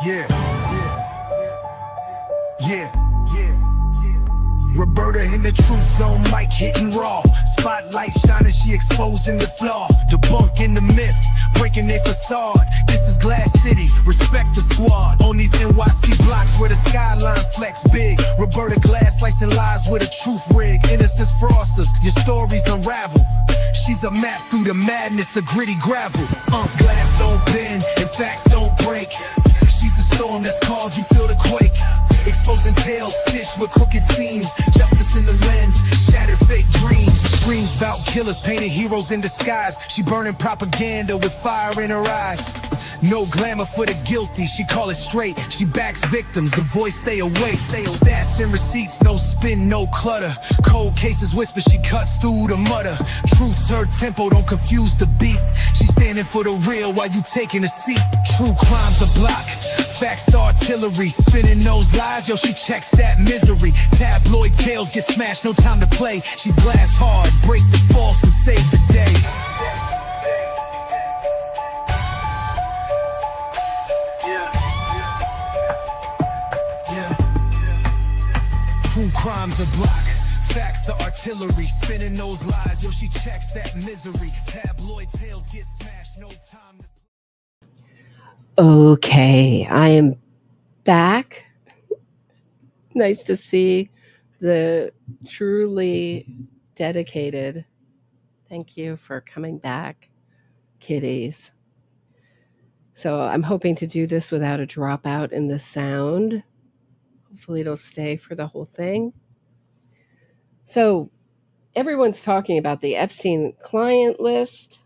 Yeah. Roberta in the truth zone, mic hitting raw. Spotlight shining, she exposing the flaw. Debunking the myth, breaking their facade. This is Glass City, respect the squad. On these NYC blocks where the skyline flex big. Roberta Glass slicing lies with a truth rig. Innocence frosters, your stories unravel. She's a map through the madness of gritty gravel. Glass don't bend and facts don't break. She's the storm that's called, you feel the quake. Exposing tales stitched with crooked seams. Justice in the lens, shattered fake dreams. Screams about killers, painted heroes in disguise. She burning propaganda with fire in her eyes. No glamour for the guilty, she call it straight. She backs victims, the voice stay awake. Stats and receipts, no spin, no clutter. Cold cases whisper, she cuts through the mutter. Truth's her tempo, don't confuse the beat. She's standing for the real while you taking a seat. True crime's a block, facts the artillery. Spinning those lies, yo, she checks that misery. Tabloid tales get smashed, no time to play. She's glass hard, break the false and save the day. True crime's a block, facts the artillery. Spinning those lies, yo, she checks that misery. Tabloid tales get smashed, no time to... Okay, I am back. Nice to see the truly dedicated. Thank you for coming back, kiddies. So I'm hoping to do this without a dropout in the sound. Hopefully it'll stay for the whole thing. So everyone's talking about the Epstein client list.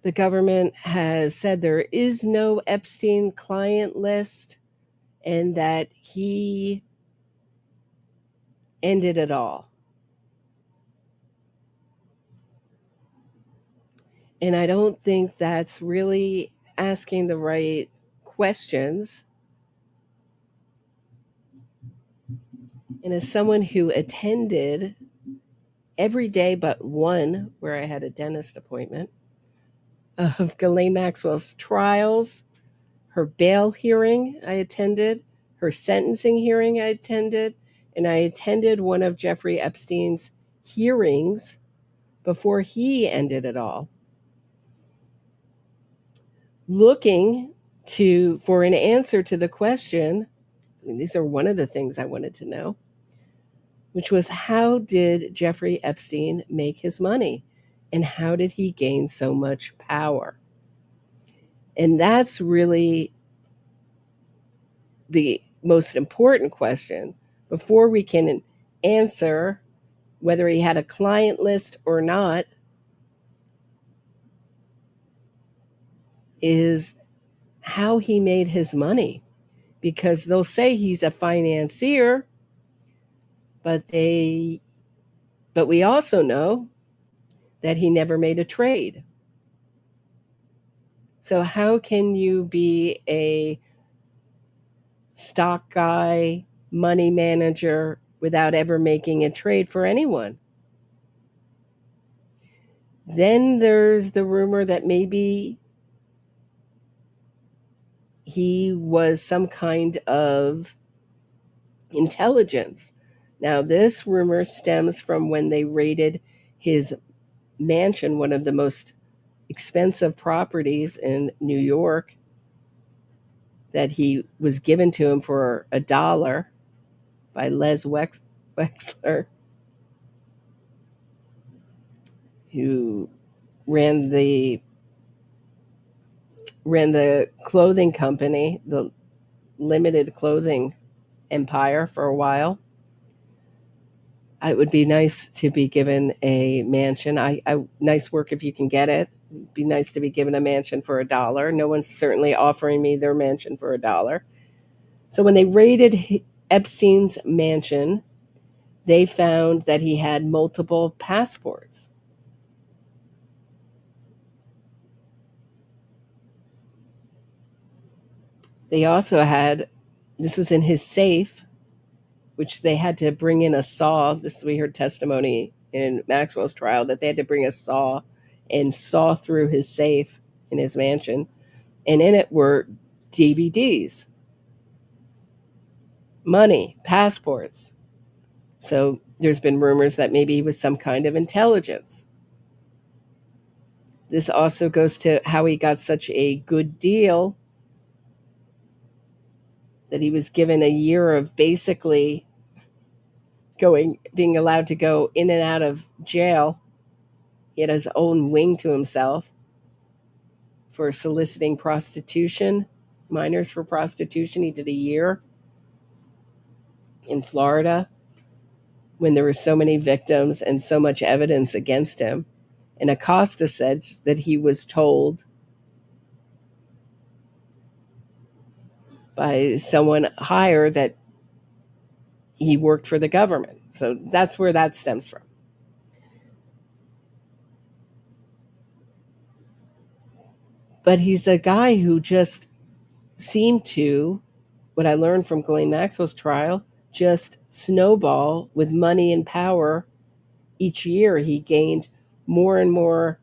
The government has said there is no Epstein client list and that he ended it all. And I don't think that's really asking the right questions. And as someone who attended every day but one, where I had a dentist appointment, of Ghislaine Maxwell's trials, her bail hearing I attended, her sentencing hearing I attended, and I attended one of Jeffrey Epstein's hearings before he ended it all. Looking for an answer to the question, I mean, these are one of the things I wanted to know, which was, how did Jeffrey Epstein make his money? And how did he gain so much power? And that's really the most important question before we can answer whether he had a client list or not, is how he made his money. Because they'll say he's a financier, but we also know that he never made a trade. So how can you be a stock guy, money manager, without ever making a trade for anyone? Then there's the rumor that maybe he was some kind of intelligence. Now, this rumor stems from when they raided his mansion, one of the most expensive properties in New York, that he was given to him for $1 by Les Wexler, who ran the clothing company, the limited clothing empire, for a while. It would be nice to be given a mansion. Nice work if you can get it. It'd be nice to be given a mansion for $1. No one's certainly offering me their mansion for $1. So when they raided Epstein's mansion, they found that he had multiple passports. They also had, this was in his safe, which they had to bring in a saw. We heard testimony in Maxwell's trial that they had to bring a saw and saw through his safe in his mansion. And in it were DVDs, money, passports. So there's been rumors that maybe he was some kind of intelligence. This also goes to how he got such a good deal that he was given a year of basically being allowed to go in and out of jail. He had his own wing to himself for soliciting prostitution, minors for prostitution. He did a year in Florida when there were so many victims and so much evidence against him. And Acosta said that he was told by someone higher that he worked for the government. So that's where that stems from. But he's a guy who just seemed to, what I learned from Ghislaine Maxwell's trial, just snowball with money and power. Each year he gained more and more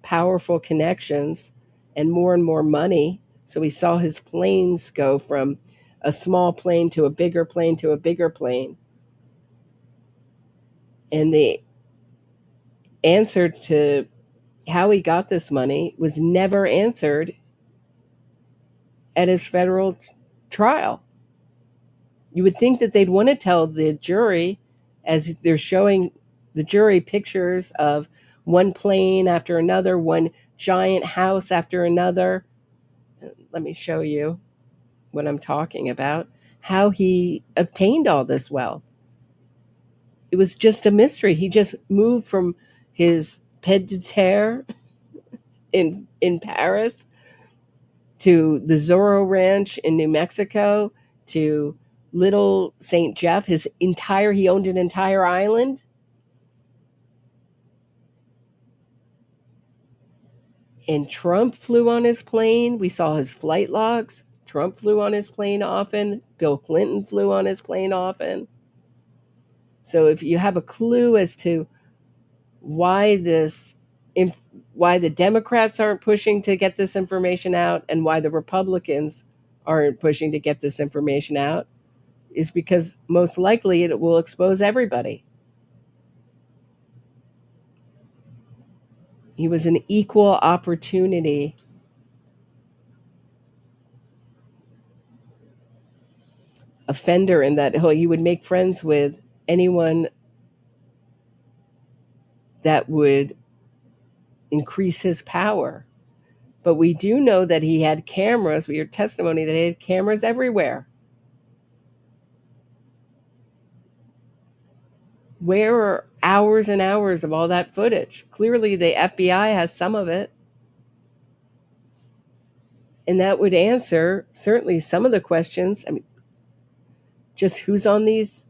powerful connections and more money. So we saw his planes go from a small plane to a bigger plane to a bigger plane. And the answer to how he got this money was never answered at his federal trial. You would think that they'd want to tell the jury, as they're showing the jury pictures of one plane after another, one giant house after another. Let me show you what I'm talking about, how he obtained all this wealth. It was just a mystery. He just moved from his pied de terre in Paris to the Zorro Ranch in New Mexico to Little St. Jeff. He owned an entire island. And Trump flew on his plane. We saw his flight logs. Trump flew on his plane often. Bill Clinton flew on his plane often. So if you have a clue as to why the Democrats aren't pushing to get this information out and why the Republicans aren't pushing to get this information out, is because most likely it will expose everybody. He was an equal opportunity offender in that he would make friends with anyone that would increase his power. But we do know that he had cameras. We heard testimony that he had cameras everywhere. Where are hours and hours of all that footage? Clearly, the FBI has some of it. And that would answer certainly some of the questions. I mean, just who's on these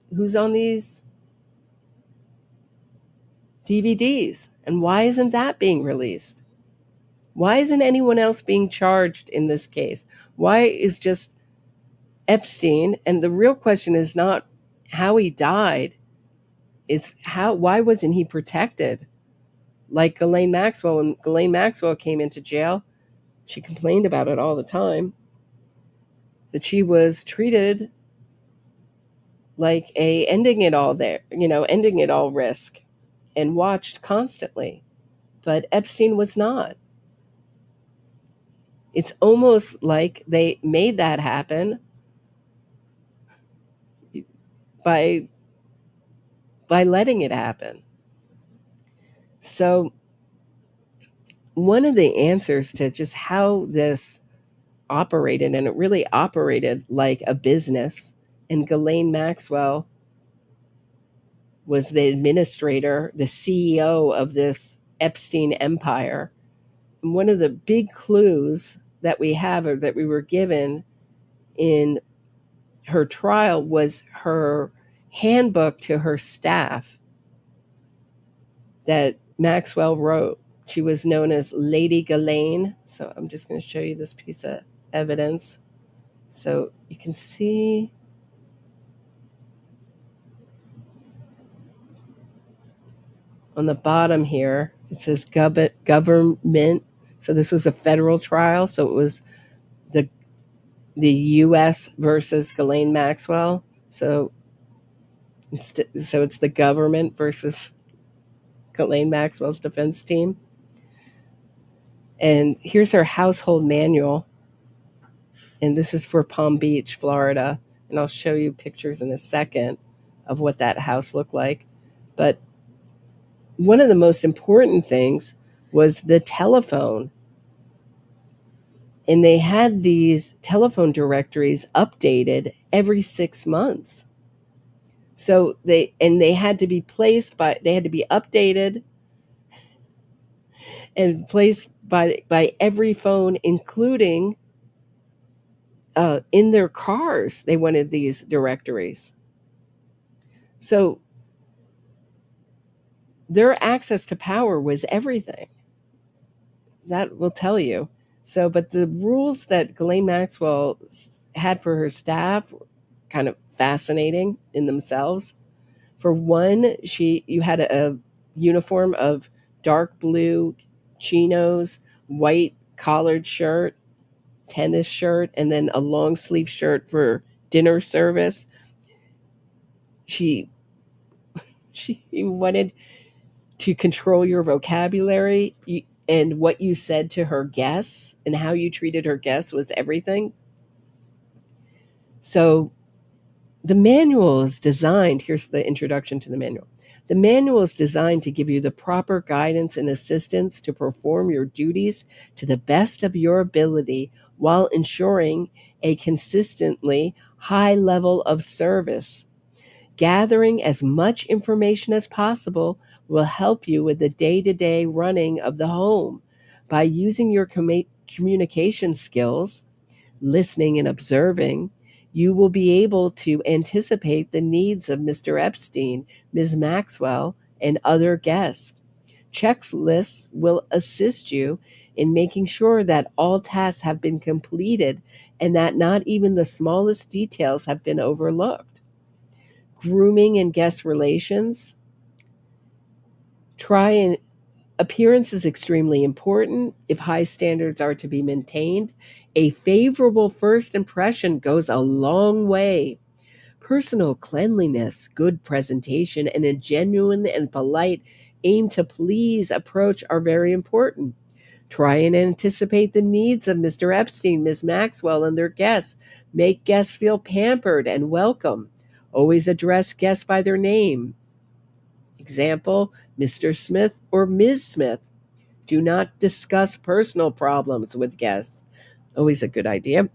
DVDs? And why isn't that being released? Why isn't anyone else being charged in this case? Why is just Epstein? And the real question is not how he died, is why wasn't he protected? Like Ghislaine Maxwell, when Ghislaine Maxwell came into jail, she complained about it all the time, that she was treated like a ending it all risk and watched constantly. But Epstein was not. It's almost like they made that happen by letting it happen. So one of the answers to just how this operated, and it really operated like a business, and Ghislaine Maxwell was the administrator, the CEO of this Epstein empire. And one of the big clues that we have, or that we were given in her trial, was her handbook to her staff that Maxwell wrote. She was known as Lady Ghislaine. So I'm just going to show you this piece of evidence. So you can see on the bottom here, it says government. So this was a federal trial. So it was the U.S. versus Ghislaine Maxwell. So it's the government versus Ghislaine Maxwell's defense team. And here's her household manual. And this is for Palm Beach, Florida. And I'll show you pictures in a second of what that house looked like. But one of the most important things was the telephone. And they had these telephone directories updated every 6 months. So they had to be updated and placed by every phone, including in their cars. They wanted these directories. So their access to power was everything. That will tell you. So, but the rules that Ghislaine Maxwell had for her staff were kind of fascinating in themselves. For one, you had a uniform of dark blue chinos, white collared shirt, tennis shirt, and then a long sleeve shirt for dinner service. She wanted to control your vocabulary and what you said to her guests, and how you treated her guests was everything. So the manual is designed, here's the introduction to the manual. The manual is designed to give you the proper guidance and assistance to perform your duties to the best of your ability while ensuring a consistently high level of service. Gathering as much information as possible will help you with the day-to-day running of the home. By using your communication skills, listening and observing, you will be able to anticipate the needs of Mr. Epstein, Ms. Maxwell, and other guests. Checklists will assist you in making sure that all tasks have been completed and that not even the smallest details have been overlooked. Grooming and guest relations. Appearance is extremely important if high standards are to be maintained. A favorable first impression goes a long way. Personal cleanliness, good presentation, and a genuine and polite aim to please approach are very important. Try and anticipate the needs of Mr. Epstein, Ms. Maxwell, and their guests. Make guests feel pampered and welcome. Always address guests by their name. Example, Mr. Smith or Ms. Smith. Do not discuss personal problems with guests. Always a good idea.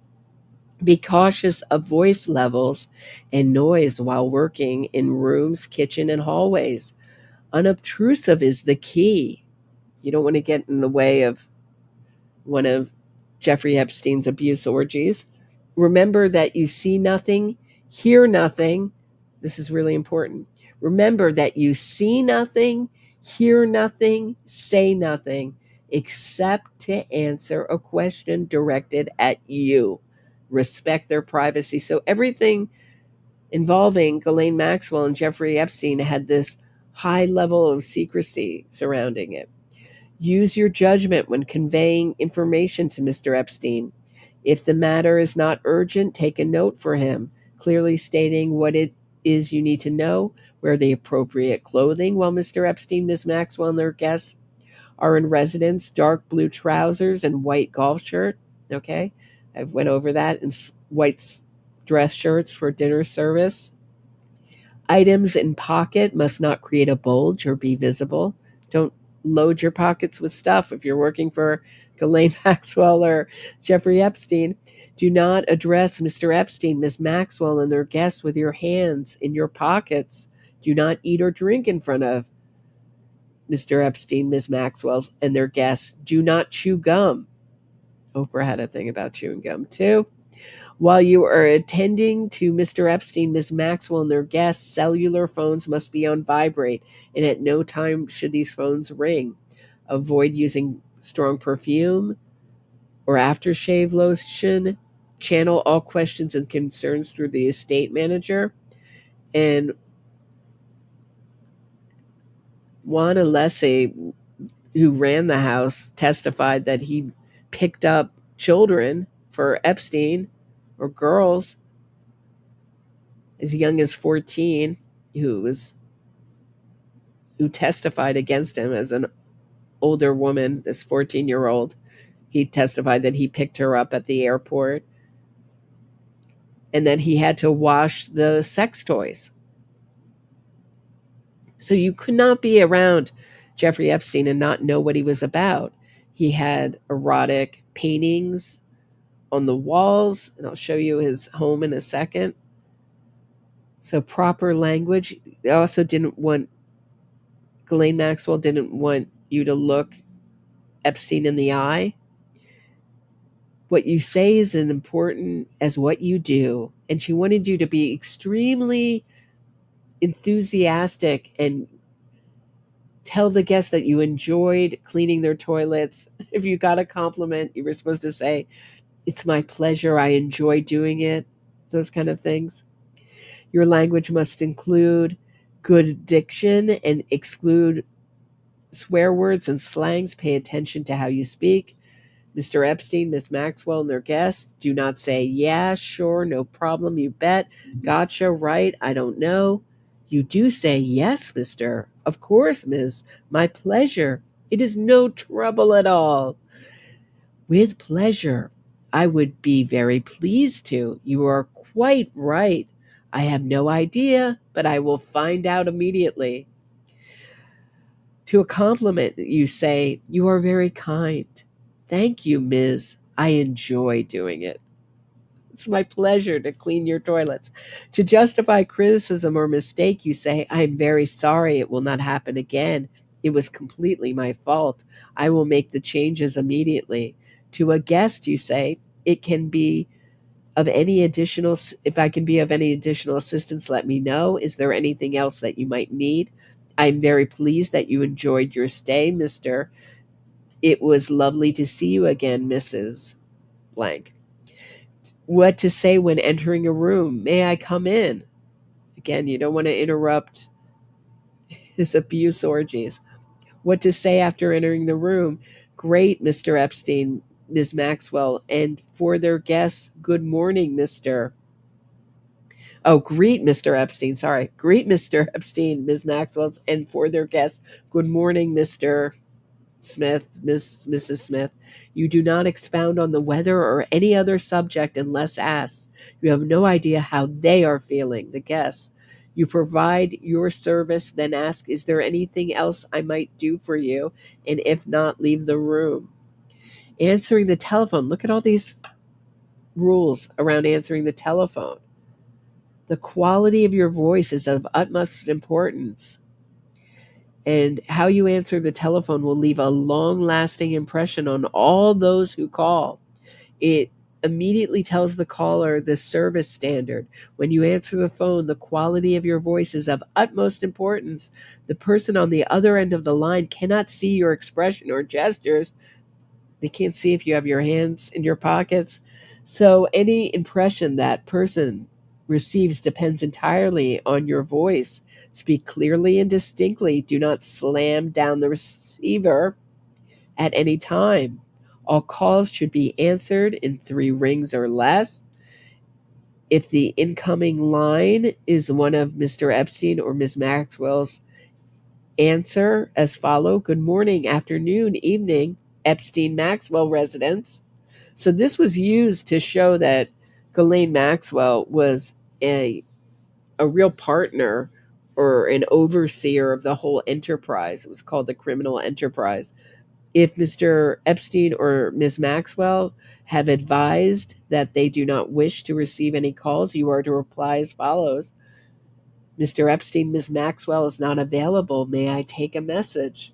Be cautious of voice levels and noise while working in rooms, kitchen, and hallways. Unobtrusive is the key. You don't want to get in the way of one of Jeffrey Epstein's abuse orgies. Remember that you see nothing, hear nothing. This is really important. Remember that you see nothing, hear nothing, say nothing, except to answer a question directed at you. Respect their privacy. So everything involving Ghislaine Maxwell and Jeffrey Epstein had this high level of secrecy surrounding it. Use your judgment when conveying information to Mr. Epstein. If the matter is not urgent, take a note for him, clearly stating what it is you need to know. Wear the appropriate clothing while Mr. Epstein, Ms. Maxwell, and their guests are in residence. Dark blue trousers and white golf shirt. Okay, I went over that. And white dress shirts for dinner service. Items in pocket must not create a bulge or be visible. Don't load your pockets with stuff if you're working for Ghislaine Maxwell or Jeffrey Epstein. Do not address Mr. Epstein, Ms. Maxwell, and their guests with your hands in your pockets. Do not eat or drink in front of Mr. Epstein, Ms. Maxwell, and their guests. Do not chew gum. Oprah had a thing about chewing gum too. While you are attending to Mr. Epstein, Ms. Maxwell, and their guests, cellular phones must be on vibrate, and at no time should these phones ring. Avoid using strong perfume or aftershave lotion. Channel all questions and concerns through the estate manager. And Juan Alessi, who ran the house, testified that he picked up children for Epstein or girls as young as 14 who testified against him as an older woman, this 14-year-old. He testified that he picked her up at the airport and that he had to wash the sex toys. So you could not be around Jeffrey Epstein and not know what he was about. He had erotic paintings on the walls, and I'll show you his home in a second. So proper language. They also Ghislaine Maxwell didn't want you to look Epstein in the eye. What you say is as important as what you do. And she wanted you to be extremely enthusiastic and tell the guests that you enjoyed cleaning their toilets. If you got a compliment, you were supposed to say, "It's my pleasure. I enjoy doing it." Those kind of things. Your language must include good diction and exclude swear words and slangs. Pay attention to how you speak. Mr. Epstein, Miss Maxwell, and their guests do not say, "Yeah, sure, no problem, you bet, gotcha, right, I don't know." You do say, "Yes, Mr. Of course, Miss, my pleasure. It is no trouble at all. With pleasure. I would be very pleased to. You are quite right. I have no idea, but I will find out immediately." To a compliment, you say, "You are very kind. Thank you, Ms. I enjoy doing it. It's my pleasure to clean your toilets." To justify criticism or mistake, you say, "I'm very sorry. It will not happen again. It was completely my fault. I will make the changes immediately." To a guest, you say, "It can be of any additional, if I can be of any additional assistance, let me know. Is there anything else that you might need? I'm very pleased that you enjoyed your stay, Mr. It was lovely to see you again, Mrs. Blank." What to say when entering a room? "May I come in?" Again, you don't want to interrupt his abuse orgies. What to say after entering the room? "Great, Mr. Epstein, Ms. Maxwell, and for their guests, good morning, Mr. Oh, greet Mr. Epstein, sorry. Greet Mr. Epstein, Ms. Maxwell, and for their guests, good morning, Mr. Smith, Mrs. Smith. You do not expound on the weather or any other subject unless asked. You have no idea how they are feeling, the guests. You provide your service, then ask, "Is there anything else I might do for you?" And if not, leave the room. Answering the telephone. Look at all these rules around answering the telephone. The quality of your voice is of utmost importance. And how you answer the telephone will leave a long-lasting impression on all those who call. It immediately tells the caller the service standard. When you answer the phone, the quality of your voice is of utmost importance. The person on the other end of the line cannot see your expression or gestures. They can't see if you have your hands in your pockets. So any impression that person receives depends entirely on your voice. Speak clearly and distinctly. Do not slam down the receiver at any time. All calls should be answered in 3 rings or less. If the incoming line is one of Mr. Epstein or Ms. Maxwell's, answer as follow: "Good morning, afternoon, evening, Epstein Maxwell residence." So this was used to show that Ghislaine Maxwell was a real partner or an overseer of the whole enterprise. It was called the criminal enterprise. If Mr. Epstein or Ms. Maxwell have advised that they do not wish to receive any calls, you are to reply as follows: "Mr. Epstein, Ms. Maxwell is not available. May I take a message?"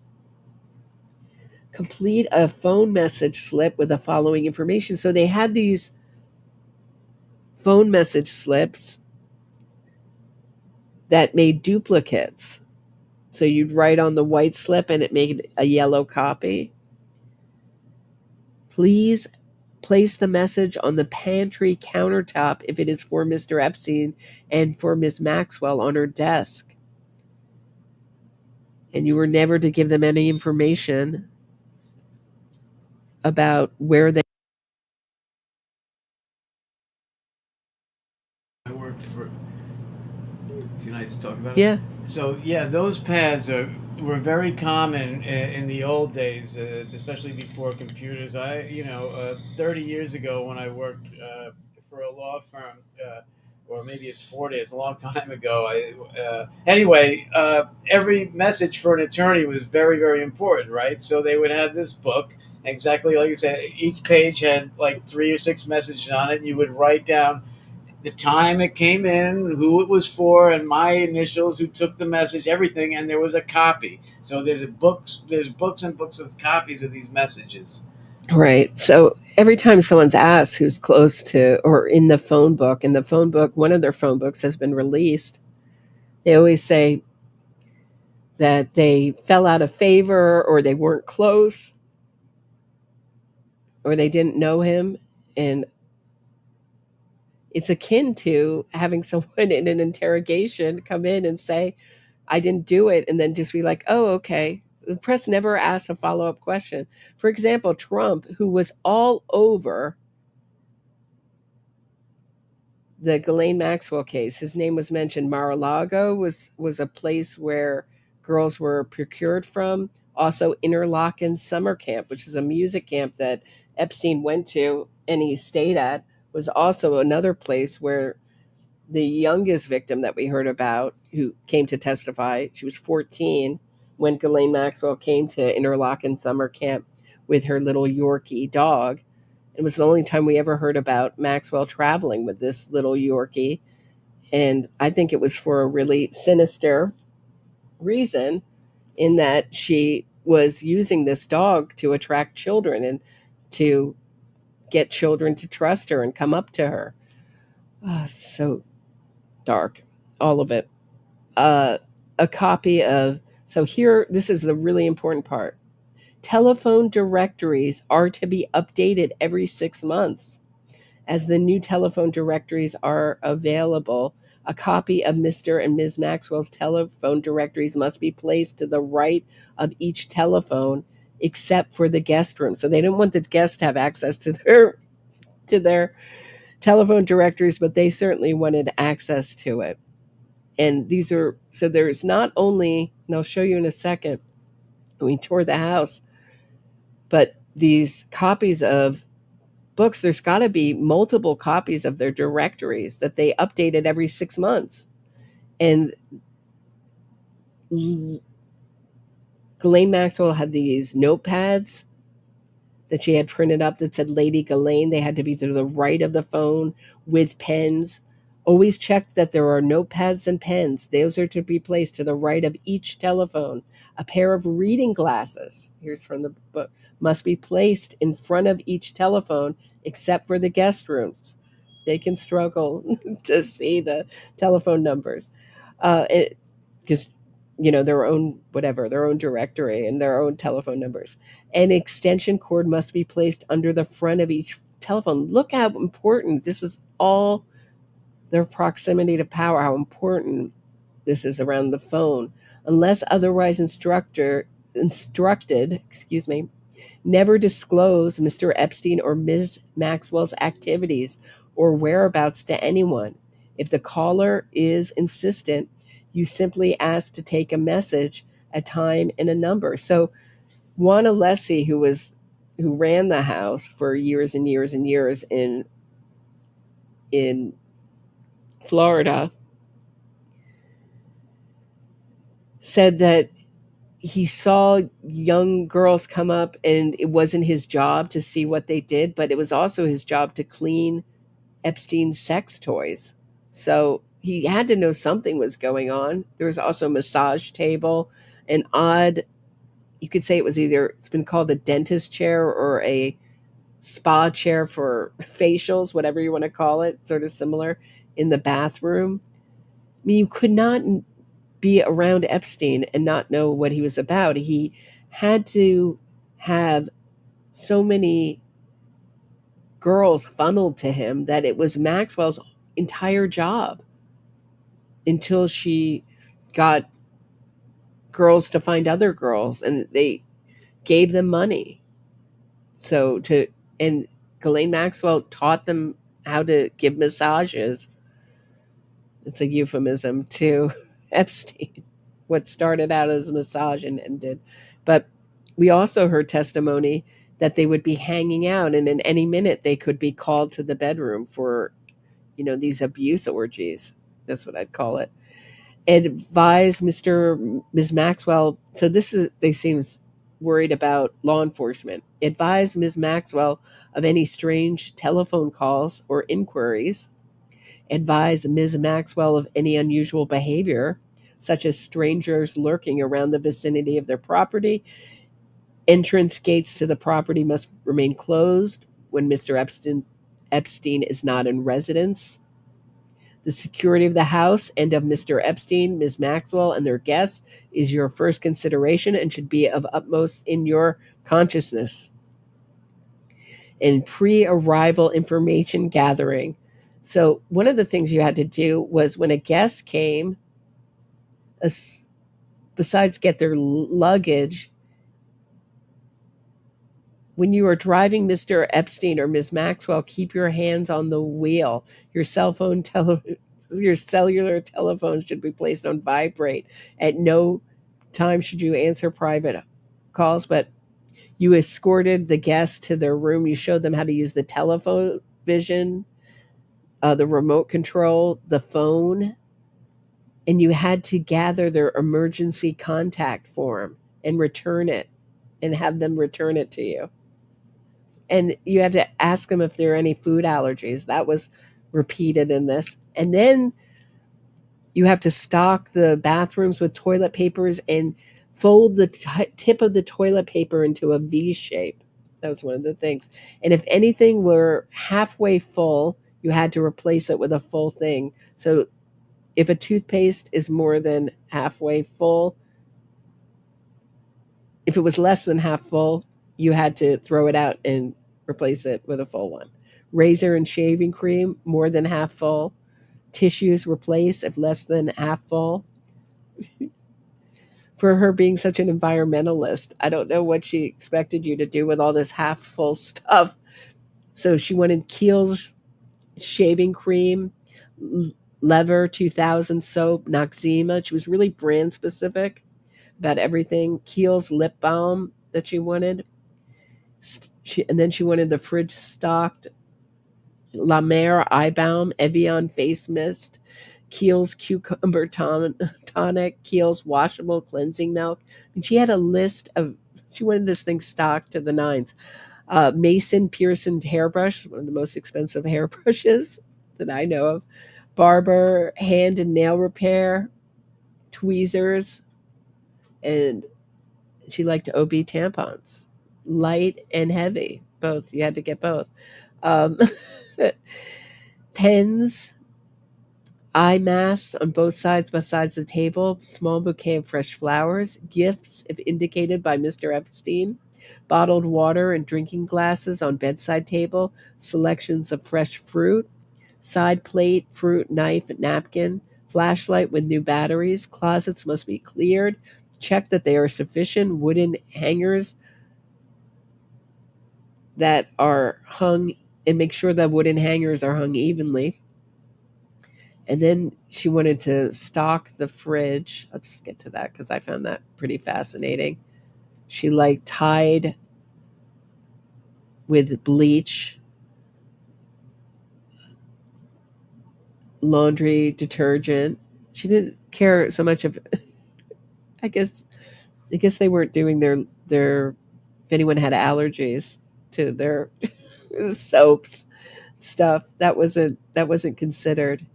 Complete a phone message slip with the following information. So they had these phone message slips that made duplicates. So you'd write on the white slip and it made a yellow copy. Please place the message on the pantry countertop if it is for Mr. Epstein and for Ms. Maxwell on her desk. And you were never to give them any information about where they I talk about it? Yeah. So yeah, those pads were very common in the old days, especially before computers. 30 years ago when I worked for a law firm, or maybe it's 40. It's a long time ago. Every message for an attorney was very, very important, right? So they would have this book, exactly like you said. Each page had like 3 or 6 messages on it, and you would write down the time it came in, who it was for, and my initials, who took the message, everything, and there was a copy. So there's books and books of copies of these messages. Right. So every time someone's asked who's close to or in the phone book, one of their phone books has been released, they always say that they fell out of favor or they weren't close or they didn't know him. And it's akin to having someone in an interrogation come in and say, I didn't do it, and then just be like, oh, okay. The press never asks a follow-up question. For example, Trump, who was all over the Ghislaine Maxwell case, his name was mentioned. Mar-a-Lago was a place where girls were procured from. Also, Interlochen Summer Camp, which is a music camp that Epstein went to and he stayed at, was also another place where the youngest victim that we heard about, who came to testify, she was 14 when Ghislaine Maxwell came to Interlochen Summer Camp with her little Yorkie dog. It was the only time we ever heard about Maxwell traveling with this little Yorkie. And I think it was for a really sinister reason, in that she was using this dog to attract children and to get children to trust her and come up to her. So dark, all of it. A copy of, so here, this is the really important part. Telephone directories are to be updated every 6 months. As the new telephone directories are available, a copy of Mr. and Ms. Maxwell's telephone directories must be placed to the right of each telephone, except for the guest room. So they didn't want the guests to have access to their telephone directories, but they certainly wanted access to it. And these are, so there's not only, and I'll show you in a second, we toured the house, but these copies of books, there's got to be multiple copies of their directories that they updated every 6 months. And Ghislaine Maxwell had these notepads that she had printed up that said Lady Ghislaine. They had to be to the right of the phone with pens. Always check that there are notepads and pens. Those are to be placed to the right of each telephone. A pair of reading glasses, here's from the book, must be placed in front of each telephone, except for the guest rooms. They can struggle to see the telephone numbers. Because their own directory and their own telephone numbers. An extension cord must be placed under the front of each telephone. Look how important this was, all their proximity to power, how important this is around the phone. Unless otherwise instructed, never disclose Mr. Epstein or Ms. Maxwell's activities or whereabouts to anyone. If the caller is insistent, you simply ask to take a message, a time, and a number. So Juan Alessi, who ran the house for years and years and years in Florida, said that he saw young girls come up and it wasn't his job to see what they did, but it was also his job to clean Epstein's sex toys. So he had to know something was going on. There was also a massage table, an odd, you could say it's been called a dentist chair or a spa chair for facials, whatever you want to call it, sort of similar, in the bathroom. I mean, you could not be around Epstein and not know what he was about. He had to have so many girls funneled to him that it was Maxwell's entire job until she got girls to find other girls and they gave them money. And Ghislaine Maxwell taught them how to give massages. It's a euphemism too. Epstein, what started out as a massage and ended. But we also heard testimony that they would be hanging out, and in any minute they could be called to the bedroom for, these abuse orgies. That's what I'd call it. Advise Ms. Maxwell. So they seem worried about law enforcement. Advise Ms. Maxwell of any strange telephone calls or inquiries. Advise Ms. Maxwell of any unusual behavior, such as strangers lurking around the vicinity of their property. Entrance gates to the property must remain closed when Mr. Epstein is not in residence. The security of the house and of Mr. Epstein, Ms. Maxwell, and their guests is your first consideration and should be of utmost in your consciousness. And pre-arrival information gathering. So one of the things you had to do was when a guest came, besides get their luggage, when you are driving Mr. Epstein or Ms. Maxwell, keep your hands on the wheel. Your your cellular telephone should be placed on vibrate. At no time should you answer private calls, but you escorted the guests to their room. You showed them how to use the telephone vision, the remote control, the phone, and you had to gather their emergency contact form and return it and have them return it to you. And you had to ask them if there are any food allergies. That was repeated in this. And then you have to stock the bathrooms with toilet papers and fold the tip of the toilet paper into a V shape. That was one of the things. And if anything were halfway full, you had to replace it with a full thing. So if a toothpaste is more than halfway full, if it was less than half full, you had to throw it out and replace it with a full one. Razor and shaving cream, more than half full. Tissues replace if less than half full. For her being such an environmentalist, I don't know what she expected you to do with all this half full stuff. So she wanted Kiehl's shaving cream, Lever 2000 soap, Noxzema. She was really brand specific about everything. Kiehl's lip balm that she wanted. And then she wanted the fridge stocked La Mer eye balm, Evian face mist, Kiehl's cucumber tonic, Kiehl's washable cleansing milk. And she had a list of, she wanted this thing stocked to the nines. Mason Pearson hairbrush, one of the most expensive hairbrushes that I know of. Barber hand and nail repair, tweezers, and she liked OB tampons, light and heavy, both. You had to get both. Pens, eye masks on both sides besides the table, small bouquet of fresh flowers, gifts if indicated by Mr. Epstein, bottled water and drinking glasses on bedside table, selections of fresh fruit, side plate, fruit, knife, napkin, flashlight with new batteries. Closets must be cleared. Check that they are sufficient. Wooden hangers that are hung, and make sure that wooden hangers are hung evenly. And then she wanted to stock the fridge. I'll just get to that because I found that pretty fascinating. She liked Tide with bleach, laundry detergent. She didn't care so much of I guess they weren't doing their if anyone had allergies to their soaps stuff, that wasn't considered.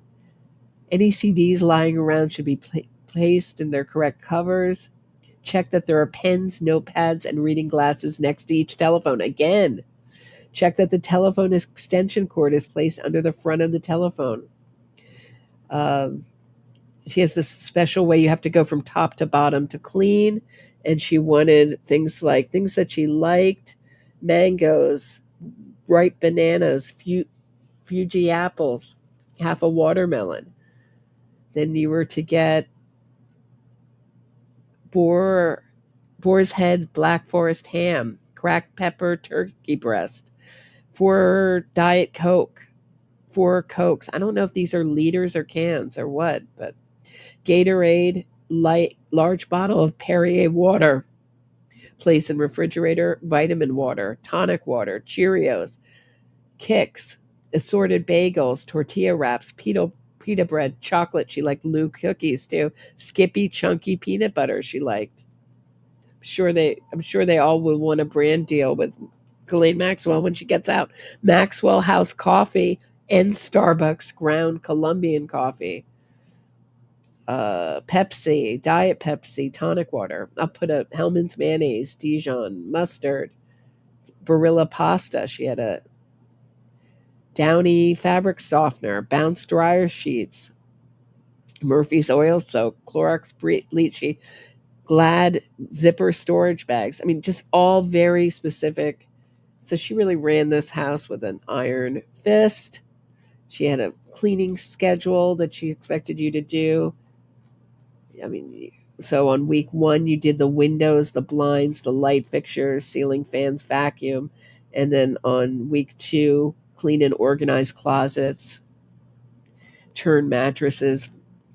Any CDs lying around should be placed in their correct covers. Check that there are pens, notepads, and reading glasses next to each telephone. Again, check that the telephone extension cord is placed under the front of the telephone. She has this special way you have to go from top to bottom to clean, and she wanted things that she liked: mangoes, ripe bananas, Fuji apples, half a watermelon. Then you were to get boar's head, Black Forest ham, cracked pepper, turkey breast, 4 Diet Coke, 4 Cokes. I don't know if these are liters or cans or what, but Gatorade, large bottle of Perrier water, place in refrigerator, vitamin water, tonic water, Cheerios, Kicks, assorted bagels, tortilla wraps, pita bread, chocolate. She liked Lou cookies too. Skippy chunky peanut butter she liked. I'm sure they all will want a brand deal with Ghislaine Maxwell when she gets out. Maxwell House Coffee and Starbucks ground Colombian coffee. Pepsi, Diet Pepsi, tonic water. I'll put a Hellman's mayonnaise, Dijon, mustard, Barilla pasta. She had a Downy fabric softener, Bounce dryer sheets, Murphy's oil soap, Clorox bleach sheet, Glad zipper storage bags. I mean, just all very specific. So she really ran this house with an iron fist. She had a cleaning schedule that she expected you to do. I mean, so on week 1, you did the windows, the blinds, the light fixtures, ceiling fans, vacuum. And then on week 2, clean and organize closets, turn mattresses,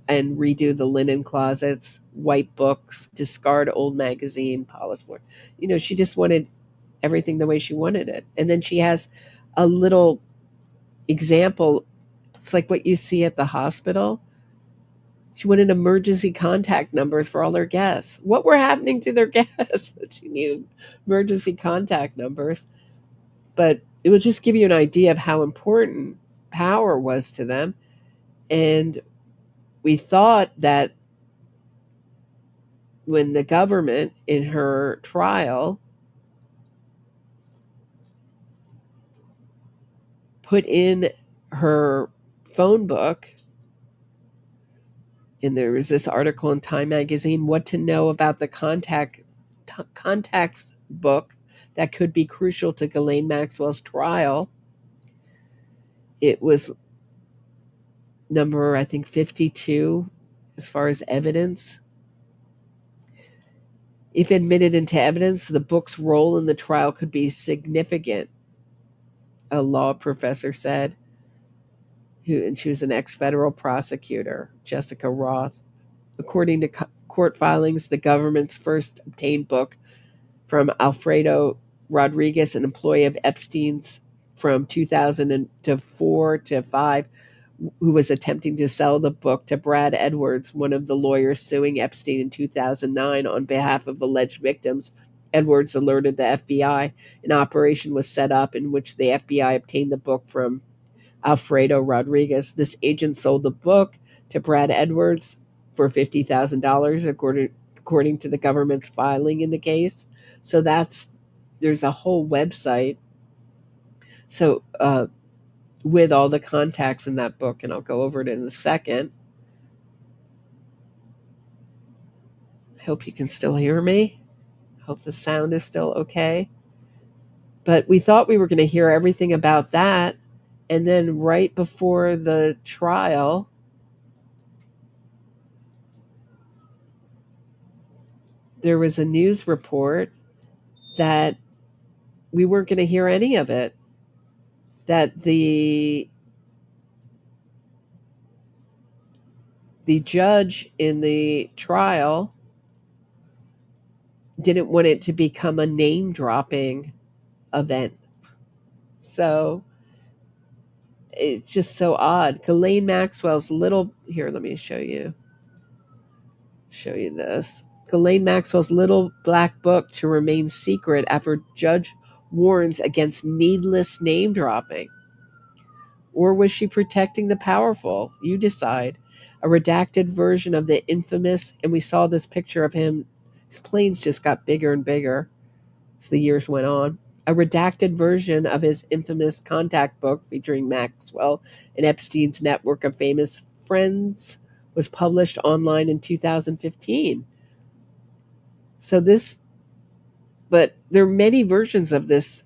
and redo the linen closets, wipe books, discard old magazine, polish floor. You know, she just wanted everything the way she wanted it. And then she has a little example. It's like what you see at the hospital. She wanted emergency contact numbers for all her guests. What were happening to their guests that she needed emergency contact numbers? But it would just give you an idea of how important power was to them. And we thought that when the government in her trial put in her phone book, and there was this article in Time magazine, what to know about the contacts book that could be crucial to Ghislaine Maxwell's trial. It was number, I think, 52 as far as evidence. If admitted into evidence, the book's role in the trial could be significant, a law professor said, and she was an ex-federal prosecutor, Jessica Roth. According to court filings, the government's first obtained book from Alfredo Rodriguez, an employee of Epstein's from 2004 to 5, who was attempting to sell the book to Brad Edwards, one of the lawyers suing Epstein in 2009 on behalf of alleged victims. Edwards alerted the FBI. An operation was set up in which the FBI obtained the book from Alfredo Rodriguez. This agent sold the book to Brad Edwards for $50,000, according to the government's filing in the case. So there's a whole website. So, with all the contacts in that book, and I'll go over it in a second. I hope you can still hear me. I hope the sound is still okay. But we thought we were going to hear everything about that. And then right before the trial, there was a news report that we weren't going to hear any of it. That the judge in the trial didn't want it to become a name-dropping event. So it's just so odd. Ghislaine Maxwell's little... Here, let me show you this. Ghislaine Maxwell's little black book to remain secret after judge warns against needless name-dropping. Or was she protecting the powerful? You decide. A redacted version of the infamous, and we saw this picture of him, his planes just got bigger and bigger as the years went on. A redacted version of his infamous contact book featuring Maxwell and Epstein's network of famous friends was published online in 2015. But there are many versions of this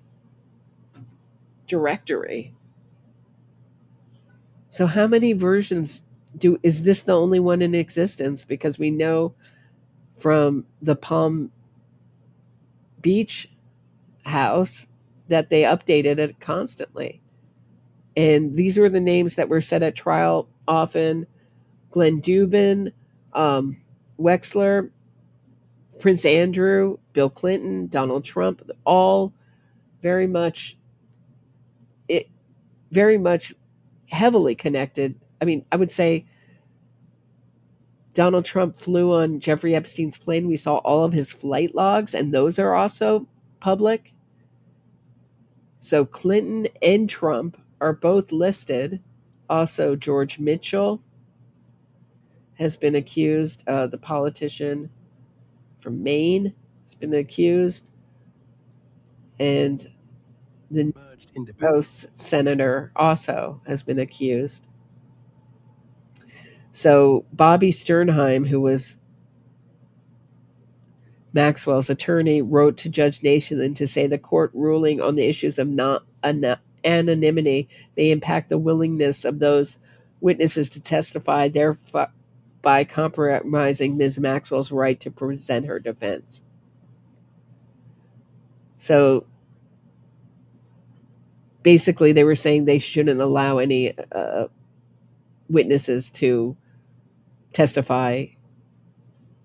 directory. So how many versions is this the only one in existence? Because we know from the Palm Beach house that they updated it constantly. And these were the names that were said at trial often. Glenn Dubin, Wexler, Prince Andrew, Bill Clinton, Donald Trump, all very much heavily connected. I mean, I would say Donald Trump flew on Jeffrey Epstein's plane. We saw all of his flight logs, and those are also public. So Clinton and Trump are both listed. Also, George Mitchell has been accused. The politician from Maine has been accused. And the Post senator also has been accused. So Bobby Sternheim, who was Maxwell's attorney, wrote to Judge Nationlin to say the court ruling on the issues of anonymity may impact the willingness of those witnesses to testify, thereby compromising Ms. Maxwell's right to present her defense. So basically, they were saying they shouldn't allow any witnesses to testify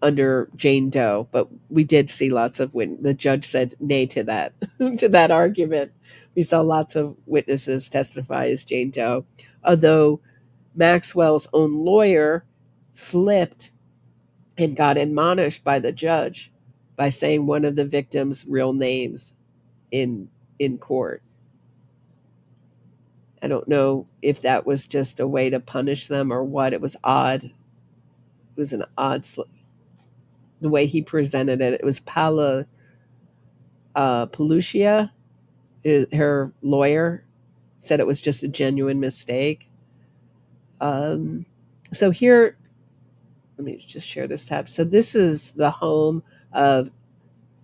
under Jane Doe, but we did see lots of the judge said nay to that to that argument. We saw lots of witnesses testify as Jane Doe, although Maxwell's own lawyer slipped and got admonished by the judge by saying one of the victims' real names in court. I don't know if that was just a way to punish them or what. It was odd. It was an odd the way he presented it. It was Palucia, her lawyer, said it was just a genuine mistake. So here, let me just share this tab. So this is the home of,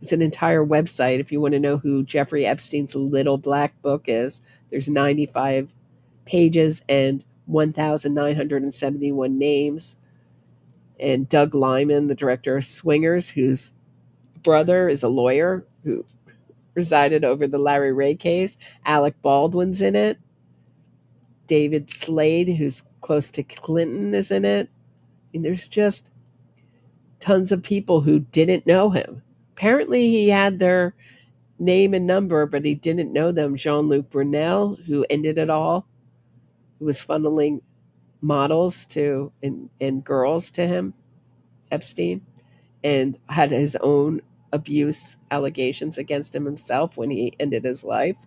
it's an entire website. If you want to know who Jeffrey Epstein's little black book is, there's 95 pages and 1,971 names. And Doug Lyman, the director of Swingers, whose brother is a lawyer who resided over the Larry Ray case. Alec Baldwin's in it. David Slade, who's close to Clinton, is in it. And there's just tons of people who didn't know him. Apparently he had their name and number, but he didn't know them. Jean-Luc Brunel, who ended it all, who was funneling models to and girls to him, Epstein, and had his own abuse allegations against him himself when he ended his life.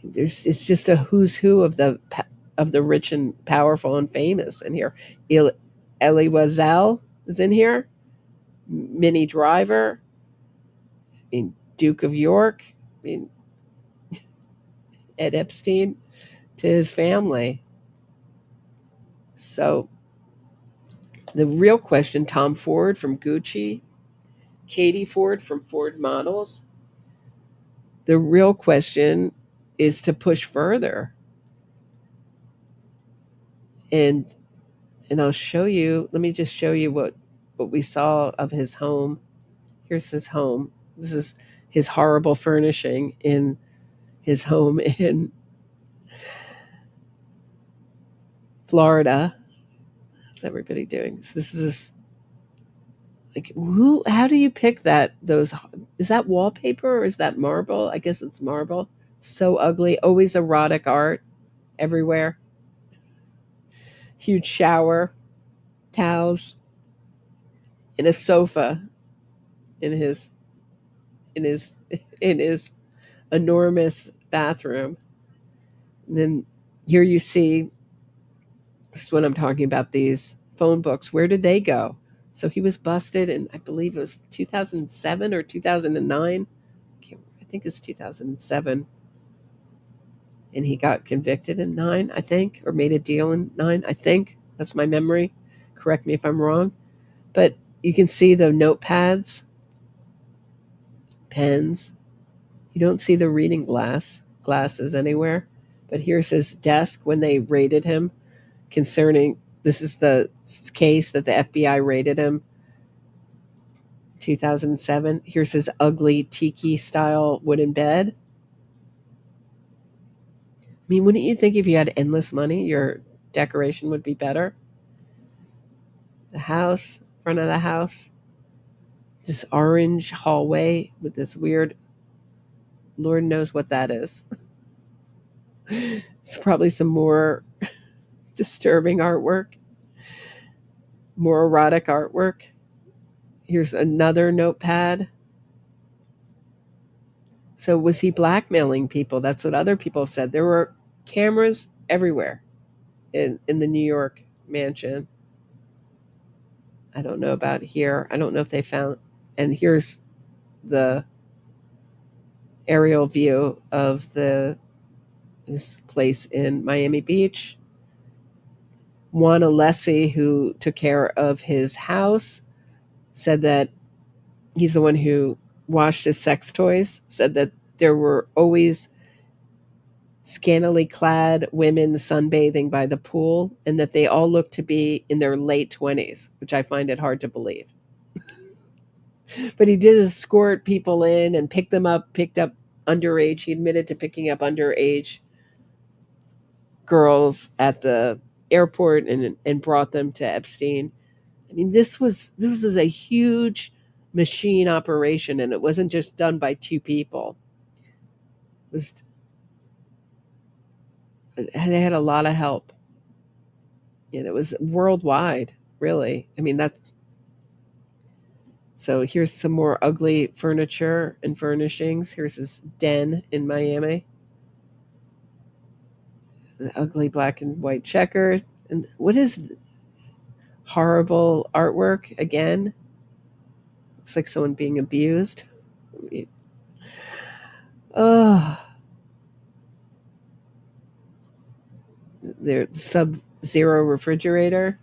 It's just a who's who of the rich and powerful and famous in here. Elie Wiesel is in here. Minnie Driver. Duke of York. Ed Epstein to his family. So the real question, Tom Ford from Gucci, Katie Ford from Ford Models. The real question is to push further. And I'll show you, let me just show you what we saw of his home. Here's his home. This is his horrible furnishing in his home in Florida. How's everybody doing? So this is like, how do you pick that? Is that wallpaper or is that marble? I guess it's marble. So ugly. Always erotic art everywhere. Huge shower, towels, and a sofa in his enormous bathroom. And then here you see, this is what I'm talking about, these phone books. Where did they go? So he was busted in, I believe it was 2007 or 2009. I think it's 2007. And he got convicted in 9, I think, or made a deal in 9, I think. That's my memory. Correct me if I'm wrong. But you can see the notepads, pens. You don't see the reading glasses anywhere. But here's his desk when they raided him concerning, this is the case that the FBI raided him, 2007. Here's his ugly tiki-style wooden bed. I mean, wouldn't you think if you had endless money, your decoration would be better? The house, front of the house, this orange hallway with this weird, Lord knows what that is. It's probably some more disturbing artwork, more erotic artwork. Here's another notepad. So was he blackmailing people? That's what other people have said. There were cameras everywhere in the New York mansion. I don't know about here. I don't know if they found. And here's the aerial view of this place in Miami Beach. Lizzy, who took care of his house, said that he's the one who washed his sex toys, said that there were always scantily clad women sunbathing by the pool and that they all looked to be in their late 20s, which I find it hard to believe. But he did escort people in and picked up underage. He admitted to picking up underage girls at the airport and brought them to Epstein. I mean, this was a huge machine operation, and it wasn't just done by two people. They had a lot of help, and it was worldwide, really. I mean, that's. So here's some more ugly furniture and furnishings. Here's his den in Miami. The ugly black and white checker. And what is horrible artwork again? Looks like someone being abused. Oh. The Sub-Zero refrigerator.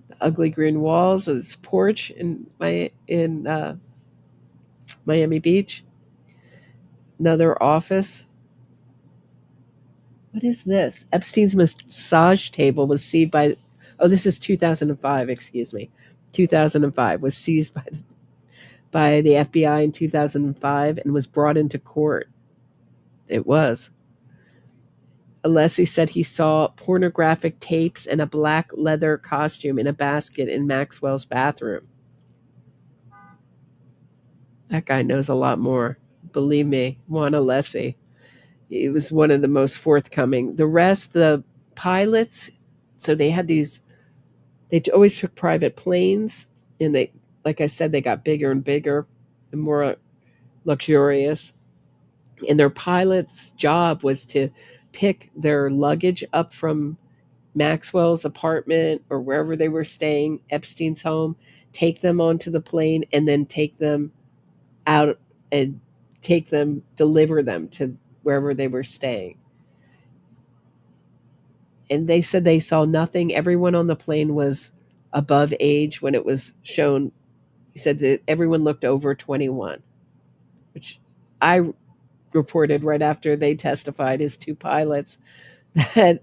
The ugly green walls of this porch in Miami Beach. Another office. What is this? Epstein's massage table was seized by. Oh, this is 2005. Excuse me, 2005 was seized by the FBI in 2005 and was brought into court. It was. Alessi said he saw pornographic tapes and a black leather costume in a basket in Maxwell's bathroom. That guy knows a lot more. Believe me, Alessi. He was one of the most forthcoming. The rest, the pilots, so they had these, they always took private planes, and they, like I said, they got bigger and bigger and more luxurious. And their pilot's job was to pick their luggage up from Maxwell's apartment or wherever they were staying, Epstein's home, take them onto the plane, and then take them out and deliver them to wherever they were staying. And they said they saw nothing. Everyone on the plane was above age when it was shown. He said that everyone looked over 21, which I reported right after they testified, his two pilots, that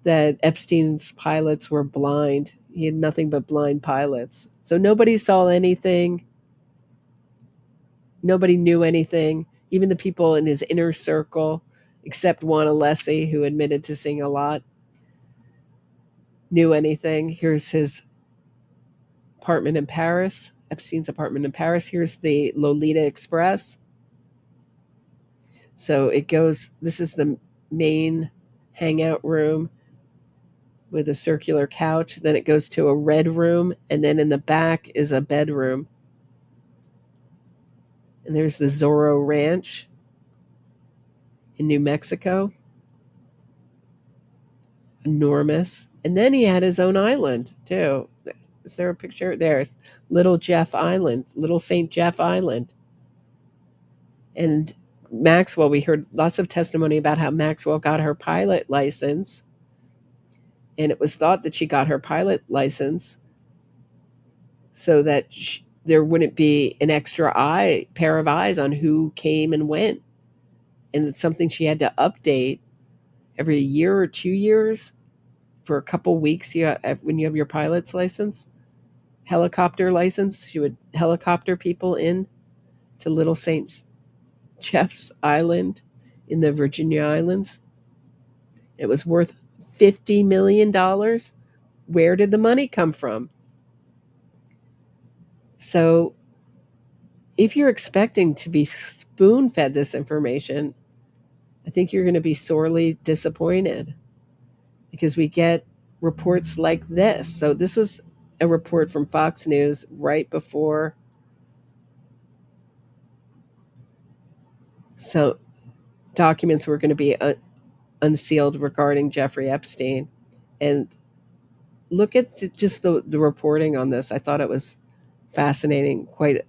Epstein's pilots were blind. He had nothing but blind pilots. So nobody saw anything. Nobody knew anything. Even the people in his inner circle, except Alessi, who admitted to seeing a lot, knew anything. Here's his apartment in Paris, Epstein's apartment in Paris. Here's the Lolita Express. So it goes, this is the main hangout room with a circular couch. Then it goes to a red room, and then in the back is a bedroom. And there's the Zorro Ranch in New Mexico. Enormous. And then he had his own island, too. Is there a picture? There's Little Jeff Island, Little St. Jeff Island. And Maxwell, we heard lots of testimony about how Maxwell got her pilot license. And it was thought that she got her pilot license so that there wouldn't be an extra pair of eyes on who came and went. And it's something she had to update every year or 2 years for a couple weeks when you have your pilot's license. Helicopter license, she would helicopter people in to Little St. Jeff's Island in the Virginia Islands. It was worth $50 million. where did the money come from? So if you're expecting to be spoon-fed this information, I think you're going to be sorely disappointed, because we get reports like this. So this was a report from Fox News right before. So documents were going to be unsealed regarding Jeffrey Epstein. And look at just the reporting on this. I thought it was fascinating, quite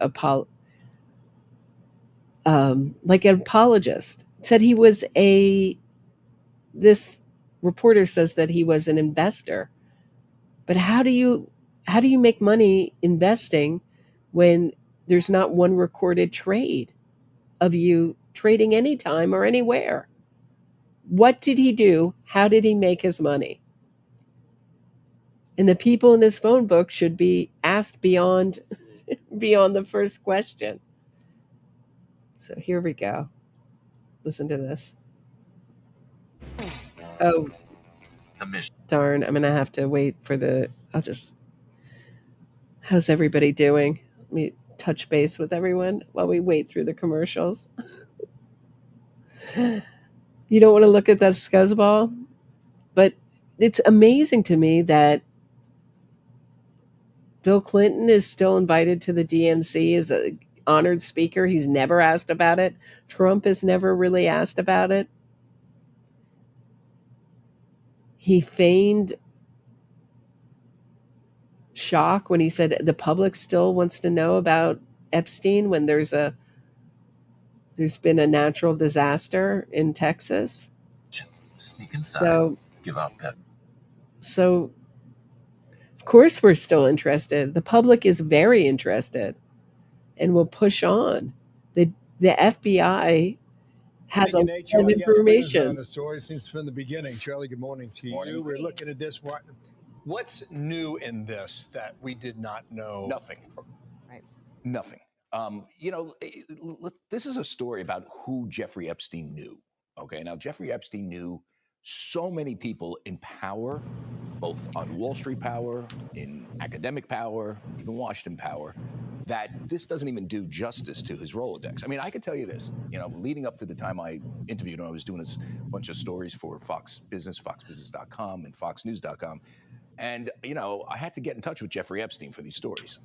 like an apologist. It said he was this reporter says that he was an investor. But how do you make money investing when there's not one recorded trade of you trading anytime or anywhere? What did he do? How did he make his money? And the people in this phone book should be asked beyond the first question. So here we go. Listen to this. Oh, darn. I'm going to have to wait for how's everybody doing? Let me touch base with everyone while we wait through the commercials. You don't want to look at that scuzzball? But it's amazing to me that Bill Clinton is still invited to the DNC as an honored speaker. He's never asked about it. Trump has never really asked about it. He feigned shock when he said the public still wants to know about Epstein when there's been a natural disaster in Texas. Sneak inside. So Give up pet. So of course we're still interested. The public is very interested and will push on. The FBI has a lot of information. The story since from the beginning. Charlie, good morning to you. We're looking at this. What's new in this that we did not know? Nothing. Right. Nothing. This is a story about who Jeffrey Epstein knew. Okay, now Jeffrey Epstein knew so many people in power, both on Wall Street power, in academic power, even Washington power, that this doesn't even do justice to his Rolodex. I mean, I could tell you this, leading up to the time I interviewed him, I was doing a bunch of stories for Fox Business, foxbusiness.com and foxnews.com. And, I had to get in touch with Jeffrey Epstein for these stories.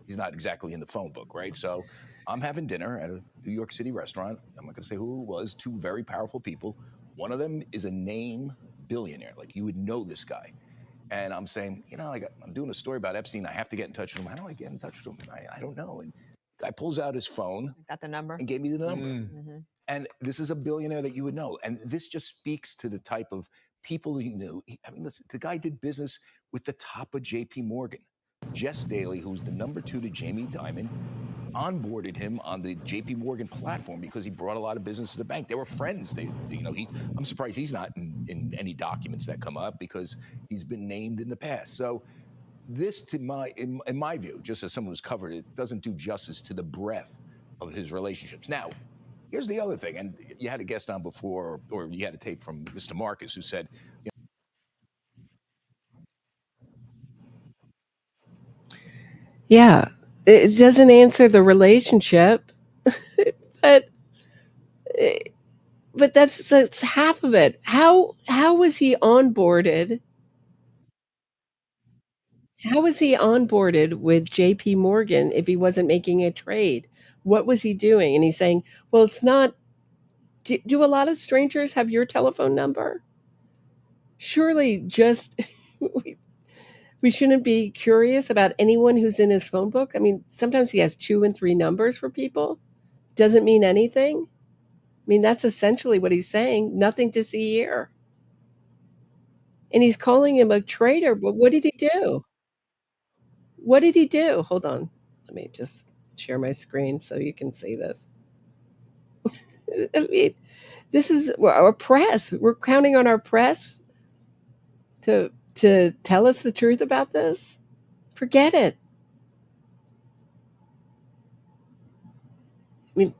He's not exactly in the phone book, right? So I'm having dinner at a New York City restaurant. I'm not going to say who it was, two very powerful people. One of them is a name billionaire. Like, you would know this guy. And I'm saying, I'm doing a story about Epstein. I have to get in touch with him. How do I get in touch with him? I don't know. And the guy pulls out his phone. Got the number? And gave me the number. Mm-hmm. And this is a billionaire that you would know. And this just speaks to the type of people he knew. Listen, the guy did business with the top of J.P. Morgan. Jess Daly, who's the number 2 to Jamie Dimon, onboarded him on the J.P. Morgan platform because he brought a lot of business to the bank. They were friends. I'm surprised he's not in any documents that come up because he's been named in the past. So this, in my view, just as someone who's covered it, doesn't do justice to the breadth of his relationships. Now, here's the other thing, and you had a guest on before, or you had a tape from Mr. Marcus, who said, Yeah, it doesn't answer the relationship, but that's half of it. How was he onboarded? How was he onboarded with J.P. Morgan if he wasn't making a trade? What was he doing? And he's saying, well, it's not. Do a lot of strangers have your telephone number? Surely just we shouldn't be curious about anyone who's in his phone book. I mean, sometimes he has 2 and 3 numbers for people. Doesn't mean anything. I mean, that's essentially what he's saying. Nothing to see here. And he's calling him a traitor. But what did he do? What did he do? Hold on. Let me just share my screen so you can see this. I mean, this is our press. We're counting on our press to tell us the truth about this. Forget it. I mean,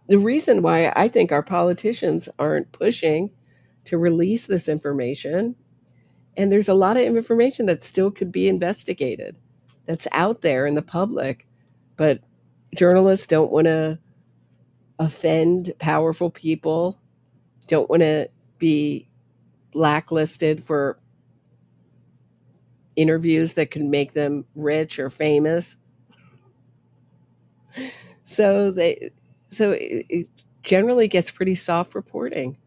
the reason why I think our politicians aren't pushing to release this information And there's a lot of information that still could be investigated that's out there in the public. But journalists don't want to offend powerful people, don't want to be blacklisted for interviews that can make them rich or famous. So it generally gets pretty soft reporting.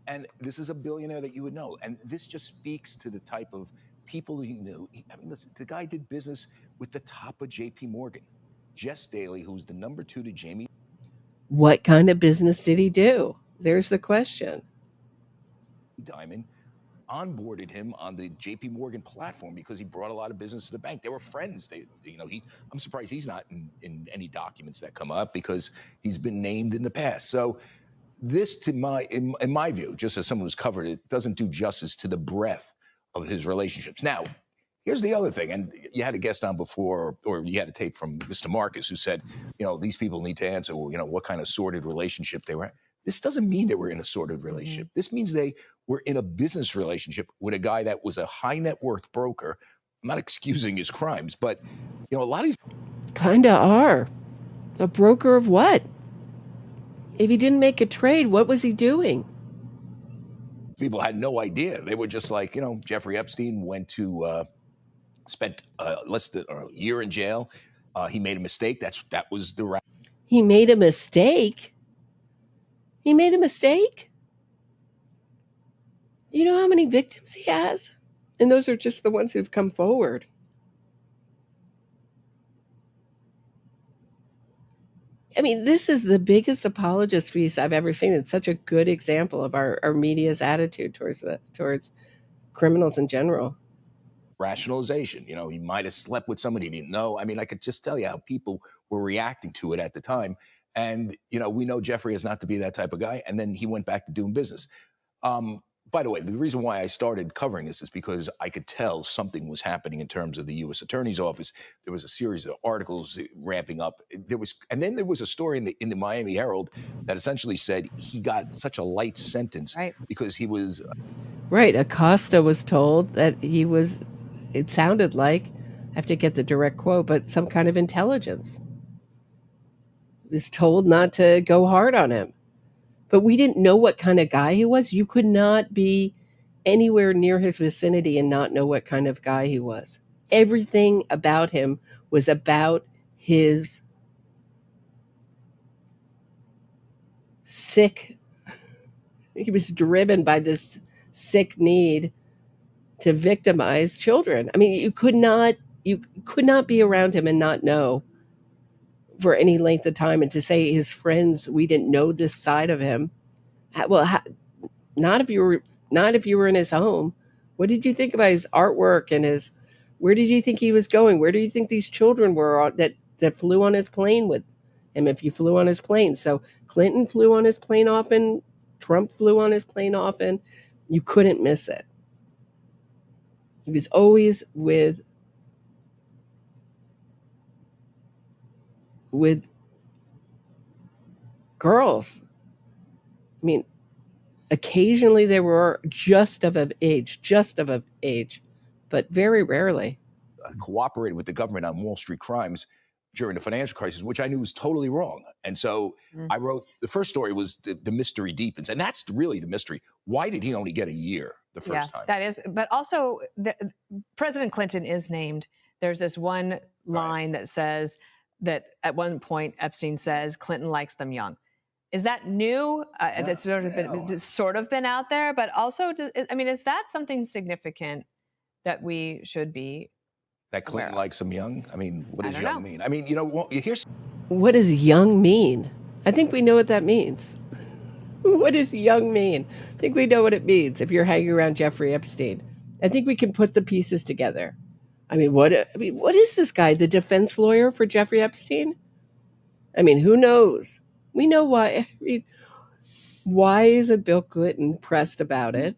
And this is a billionaire that you would know. And this just speaks to the type of people he knew. I mean, listen, the guy did business with the top of JP Morgan. Jess Daly, who's the number 2 to Jamie. What kind of business did he do? There's the question. Diamond onboarded him on the JP Morgan platform because he brought a lot of business to the bank. They were friends. I'm surprised he's not in any documents that come up because he's been named in the past. So this, in my view, just as someone who's covered it, doesn't do justice to the breadth of his relationships. Now, here's the other thing, and you had a guest on before, or you had a tape from Mr. Marcus who said, these people need to answer, what kind of sordid relationship they were in. This doesn't mean they were in a sordid relationship. This means they were in a business relationship with a guy that was a high net worth broker. I'm not excusing his crimes, but a lot of these kind of are. A broker of what? If he didn't make a trade, what was he doing? People had no idea. They were just like, Jeffrey Epstein went to spent less than a year in jail. He made a mistake. That was the. He made a mistake. He made a mistake. Do you know how many victims he has? And those are just the ones who've come forward. I mean, this is the biggest apologist piece I've ever seen. It's such a good example of our media's attitude towards criminals in general. Rationalization. He might have slept with somebody he didn't know. I mean, I could just tell you how people were reacting to it at the time. And, we know Jeffrey is not to be that type of guy. And then he went back to doing business. By the way, the reason why I started covering this is because I could tell something was happening in terms of the U.S. Attorney's Office. There was a series of articles ramping up. And then there was a story in the Miami Herald that essentially said he got such a light sentence because he was. Right. Acosta was told that he was, it sounded like, I have to get the direct quote, but some kind of intelligence. He was told not to go hard on him. But we didn't know what kind of guy he was. You could not be anywhere near his vicinity and not know what kind of guy he was. Everything about him was about his sick. He was driven by this sick need to victimize children. I mean, you could not be around him and not know for any length of time. And to say his friends, we didn't know this side of him. Well, not if you were in his home. What did you think about his artwork and where did you think he was going? Where do you think these children were that flew on his plane with him if you flew on his plane? So Clinton flew on his plane often. Trump flew on his plane often. You couldn't miss it. He was always with girls. I mean, occasionally they were just of age, but very rarely. Cooperated with the government on Wall Street crimes during the financial crisis, which I knew was totally wrong. And so I wrote, the first story was the mystery deepens. And that's really the mystery. Why did he only get a year the first time? That is, but also President Clinton is named. There's this one line that says that at one point Epstein says Clinton likes them young. Is that new? That's sort of been out there, but also, is that something significant that we should be? That Clinton likes them young? I mean, what does young mean? I mean, what does young mean? I think we know what that means. What does young mean? I think we know what it means if you're hanging around Jeffrey Epstein. I think we can put the pieces together. What is this guy? The defense lawyer for Jeffrey Epstein? Who knows? We know why. Why isn't Bill Clinton pressed about it?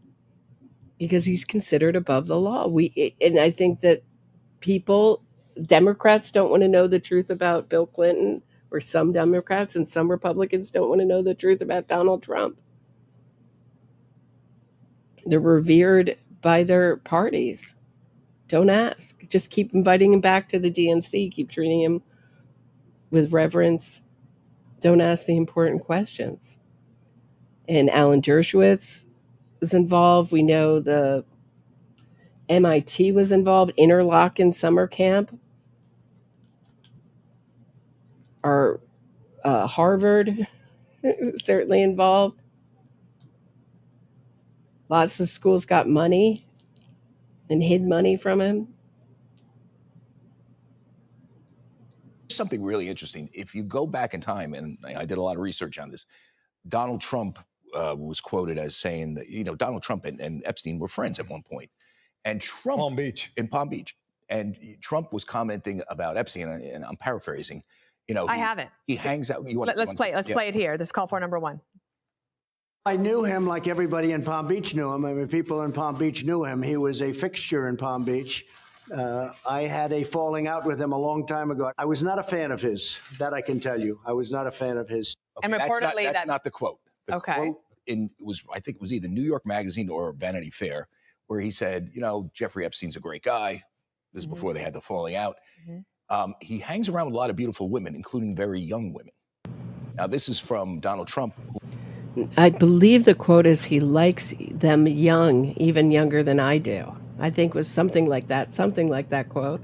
Because he's considered above the law. And I think that Democrats don't want to know the truth about Bill Clinton, or some Democrats and some Republicans don't want to know the truth about Donald Trump. They're revered by their parties. Don't ask. Just keep inviting him back to the DNC. Keep treating him with reverence. Don't ask the important questions. And Alan Dershowitz was involved. We know the MIT was involved. Interlochen summer camp. Our Harvard certainly involved. Lots of schools got money and hid money from him. Something really interesting. If you go back in time, and I did a lot of research on this, Donald Trump was quoted as saying that, Donald Trump and Epstein were friends at one point. And Trump... In Palm Beach. And Trump was commenting about Epstein, and I'm paraphrasing. I have it. He hangs out... Let's play it here. This is call for number 1. I knew him like everybody in Palm Beach knew him. I mean, people in Palm Beach knew him. He was a fixture in Palm Beach. I had a falling out with him a long time ago. I was not a fan of his. That I can tell you. I was not a fan of his. Okay, and reportedly, that's not the quote. The okay. quote I think it was either New York Magazine or Vanity Fair, where he said, Jeffrey Epstein's a great guy. This is before they had the falling out. He hangs around with a lot of beautiful women, including very young women. Now, this is from Donald Trump. I believe the quote is he likes them young, even younger than I do. I think it was something like that quote.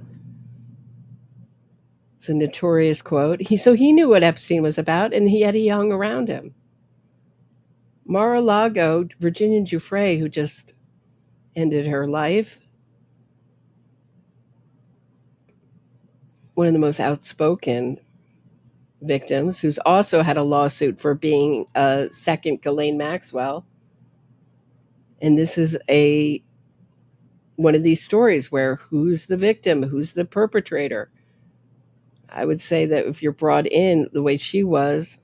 It's a notorious quote. So he knew what Epstein was about, and he had a young around him. Mar-a-Lago, Virginia Giuffre, who just ended her life, one of the most outspoken victims, who's also had a lawsuit for being a second Ghislaine Maxwell. And this is one of these stories where who's the victim, who's the perpetrator. I would say that if you're brought in the way she was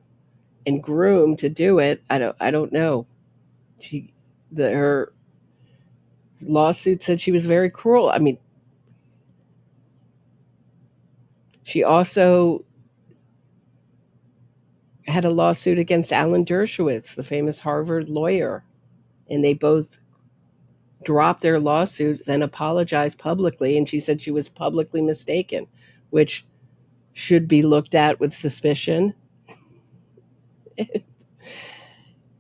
and groomed to do it, I don't know. Her lawsuit said she was very cruel. I mean, she also had a lawsuit against Alan Dershowitz, the famous Harvard lawyer, and they both dropped their lawsuits and apologized publicly, and she said she was publicly mistaken, which should be looked at with suspicion. If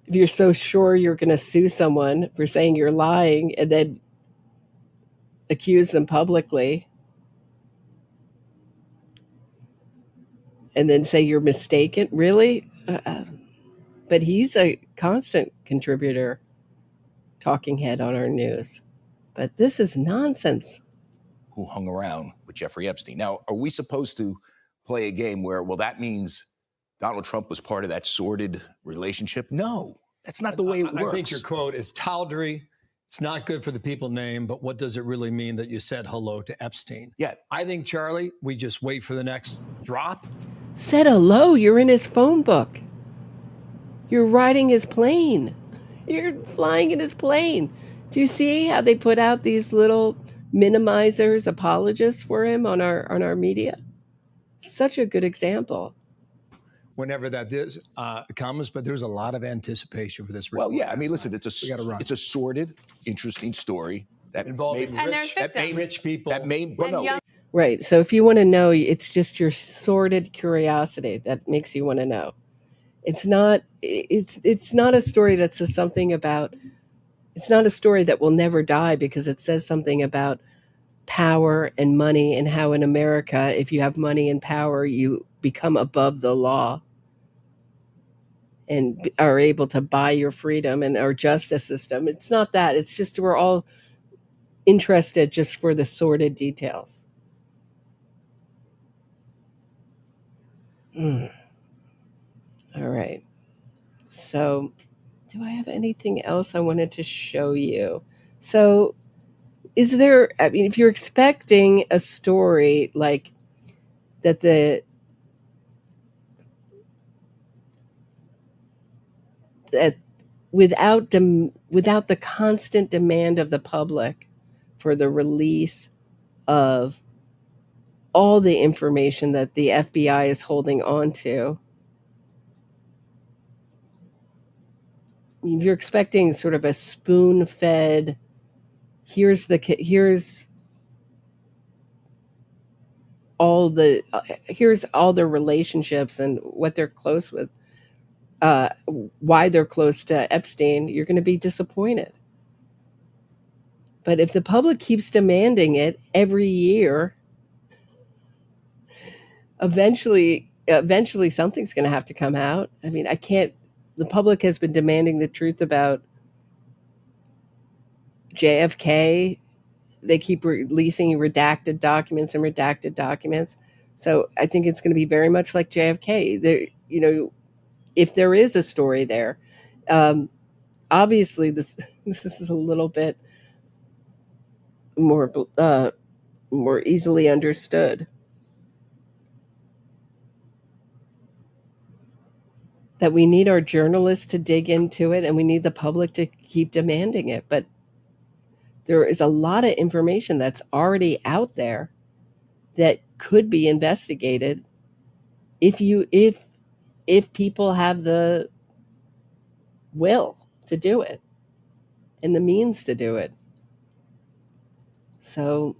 you're so sure you're going to sue someone for saying you're lying and then accuse them publicly and then say you're mistaken, really? But he's a constant contributor, talking head on our news. But this is nonsense. Who hung around with Jeffrey Epstein. Now, are we supposed to play a game where, that means Donald Trump was part of that sordid relationship? No, that's not the way it works. I think your quote is tawdry. It's not good for the people named, but what does it really mean that you said hello to Epstein? Yeah. I think, Charlie, we just wait for the next drop. Said hello. You're in his phone book. You're riding his plane. You're flying in his plane. Do you see how they put out these little minimizers, apologists for him on our media? Such a good example. Whenever that is comes, but there's a lot of anticipation for this. Well, yeah, I mean, listen, it's a sordid, interesting story that involving rich people. Right. So if you want to know, it's just your sordid curiosity that makes you want to know. It's not a story that says something about. It's not a story that will never die because it says something about power and money and how in America, if you have money and power, you become above the law and are able to buy your freedom and our justice system. It's not that. It's just we're all interested just for the sordid details. All right. So do I have anything else I wanted to show you? So is there, I mean, if you're expecting a story like that without the constant demand of the public for the release of all the information that the FBI is holding on to, you're expecting sort of a spoon-fed, here's all the relationships and what they're close with, why they're close to Epstein, you're going to be disappointed. But if the public keeps demanding it every year, eventually something's going to have to come out. I mean, the public has been demanding the truth about JFK. They keep releasing redacted documents. So I think it's going to be very much like JFK. If there is a story there, obviously this is a little bit more easily understood. That we need our journalists to dig into it, and we need the public to keep demanding it. But there is a lot of information that's already out there that could be investigated if people have the will to do it and the means to do it. So,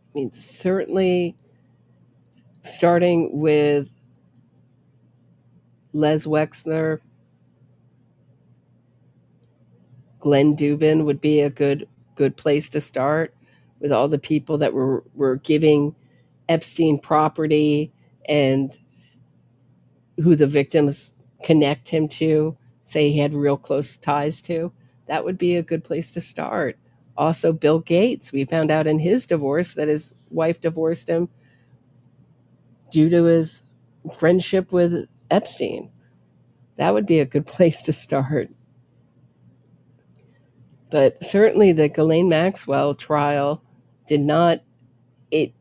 I mean, certainly starting with Les Wexner, Glenn Dubin would be a good place to start, with all the people that were giving Epstein property and who the victims connect him to, say he had real close ties to. That would be a good place to start. Also, Bill Gates, we found out in his divorce that his wife divorced him due to his friendship with Epstein. That would be a good place to start. But certainly the Ghislaine Maxwell trial it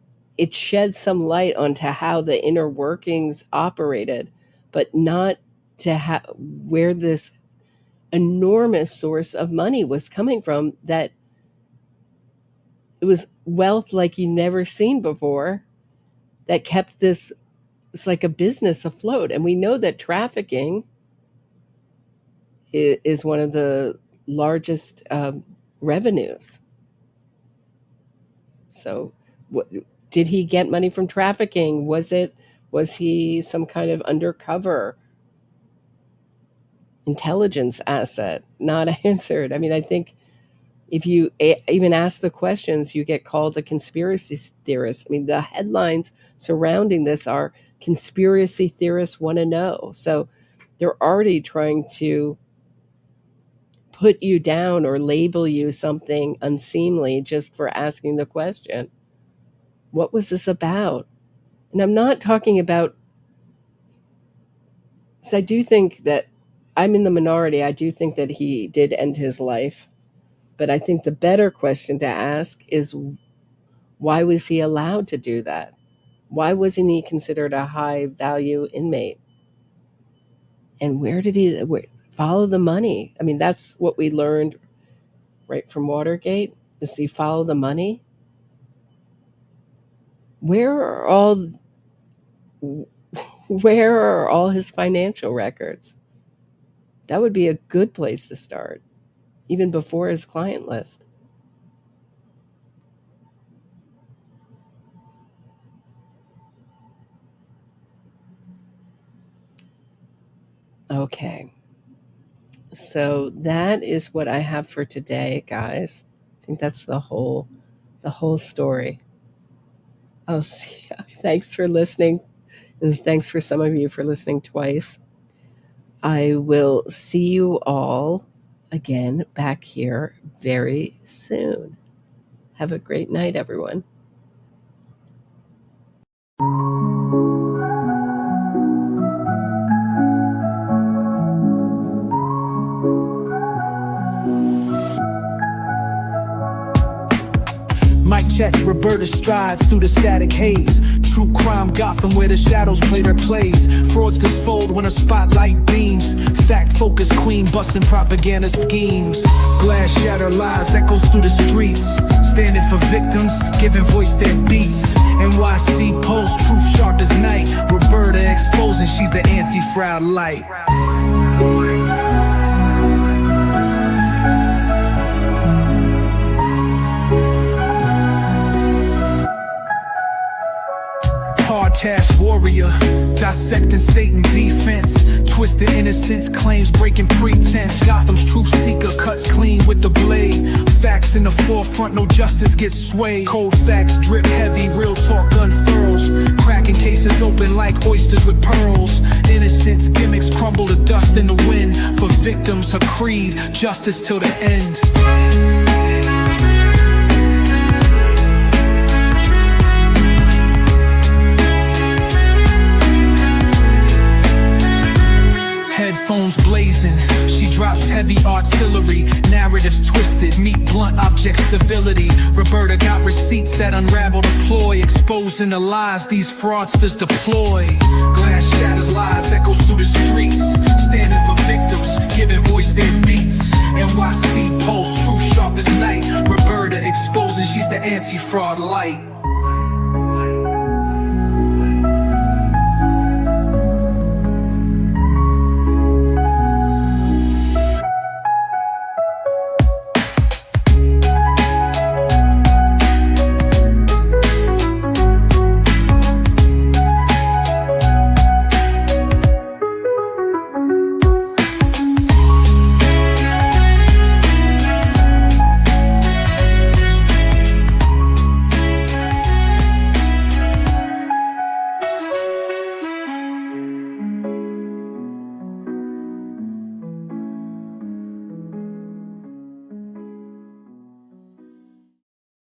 shed some light onto how the inner workings operated, but not to where this enormous source of money was coming from, that it was wealth like you've never seen before that kept this, it's like a business afloat. And we know that trafficking is one of the largest revenues. So did he get money from trafficking? Was he some kind of undercover intelligence asset? Not answered. I mean, I think if you even ask the questions, you get called a conspiracy theorist. I mean, the headlines surrounding this are conspiracy theorists want to know. So they're already trying to put you down or label you something unseemly just for asking the question. What was this about? And I'm not talking about, because I do think that I'm in the minority. I do think that he did end his life. But I think the better question to ask is, why was he allowed to do that? Why wasn't he considered a high value inmate? And where did he follow the money? I mean, that's what we learned right from Watergate, is he follow the money? Where are all his financial records? That would be a good place to start, even before his client list. Okay. So that is what I have for today, guys. I think that's the whole story. Oh, thanks for listening. And thanks for some of you for listening twice. I will see you all again back here very soon. Have a great night, everyone. Mic check, Roberta strides through the static haze. True crime Gotham where the shadows play their plays. Fraudsters fold when a spotlight beams. Fact focused queen busting propaganda schemes. Glass shatter lies echoes through the streets. Standing for victims, giving voice their beats. NYC Post, truth sharp as night. Roberta exposing, she's the anti-fraud light. Hard task warrior, dissecting state and defense. Twisted innocence, claims breaking pretense. Gotham's truth seeker cuts clean with the blade. Facts in the forefront, no justice gets swayed. Cold facts drip heavy, real talk unfurls. Cracking cases open like oysters with pearls. Innocence gimmicks crumble to dust in the wind. For victims, her creed, justice till the end. Headphones blazing, she drops heavy artillery. Narratives twisted, meet blunt object civility. Roberta got receipts that unravel the ploy, exposing the lies these fraudsters deploy. Glass shatters, lies echoes through the streets, standing for victims, giving voice their beats. NYC Pulse, truth sharp as night. Roberta exposing she's the anti-fraud light.